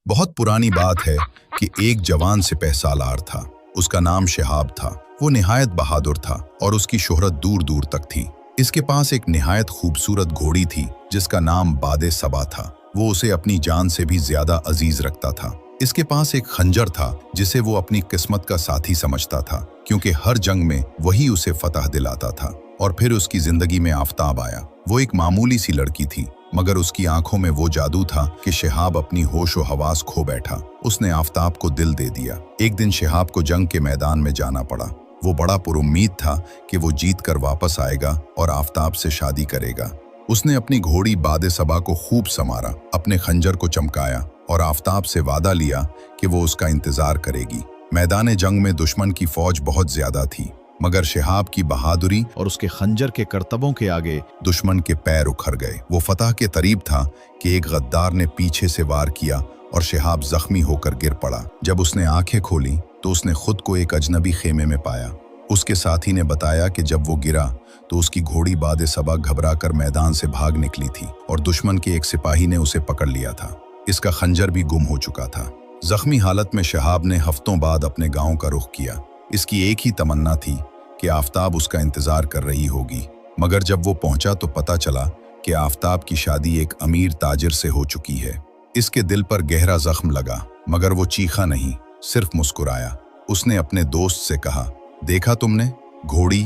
बहुत पुरानी बात है कि एक जवान सिपह सालार था। उसका नाम शिहाब था। वो निहायत बहादुर था और उसकी शोहरत दूर दूर तक थी। इसके पास एक निहायत खूबसूरत घोड़ी थी जिसका नाम बादे सबा था। वो उसे अपनी जान से भी ज्यादा अजीज रखता था। इसके पास एक खंजर था जिसे वो अपनी किस्मत का साथी समझता था, क्योंकि हर जंग में वही उसे फतह दिलाता था। और फिर उसकी जिंदगी में आफताब आया। वो एक मामूली सी लड़की थी, मगर उसकी आंखों में वो जादू था कि शिहाब अपनी होश और हवास खो बैठा। उसने आफताब को दिल दे दिया। एक दिन शिहाब को जंग के मैदान में जाना पड़ा। वो बड़ा पुरुम्मीद था कि वो जीत कर वापस आएगा और आफताब से शादी करेगा। उसने अपनी घोड़ी बादे सबा को खूब संवारा, अपने खंजर को चमकाया और आफताब से वादा लिया कि वो उसका इंतजार करेगी। मैदान जंग में दुश्मन की फौज बहुत ज्यादा थी, मगर शिहाब की बहादुरी और उसके खंजर के करतबों के आगे दुश्मन के पैर उखड़ गए। वो फतह के करीब था कि एक गद्दार ने पीछे से वार किया और शिहाब जख्मी होकर गिर पड़ा। जब उसने आंखें खोली तो उसने खुद को एक अजनबी खेमे में पाया। उसके साथी ने बताया कि जब वो गिरा तो उसकी घोड़ी बादे सबा घबराकर मैदान से भाग निकली थी और दुश्मन के एक सिपाही ने उसे पकड़ लिया था। इसका खंजर भी गुम हो चुका था। जख्मी हालत में शिहाब ने हफ्तों बाद अपने गांव का रुख किया। इसकी एक ही तमन्ना थी कि आफताब उसका इंतजार कर रही होगी। मगर जब वो पहुंचा तो पता चला कि आफताब की शादी एक अमीर ताजिर से हो चुकी है। इसके दिल पर गहरा जख्म लगा, मगर वो चीखा नहीं, सिर्फ मुस्कुराया। उसने अपने दोस्त से कहा, देखा तुमने, घोड़ी,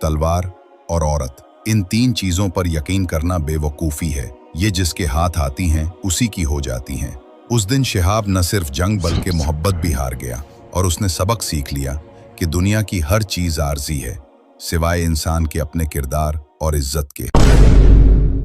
तलवार और औरत, इन तीन चीजों पर यकीन करना बेवकूफ़ी है। ये जिसके हाथ आती हैं उसी की हो जाती हैं। उस दिन शिहाब न सिर्फ जंग बल्कि मोहब्बत भी हार गया और उसने सबक सीख लिया कि दुनिया की हर चीज आर्जी है, सिवाय इंसान के अपने किरदार और इज्जत के।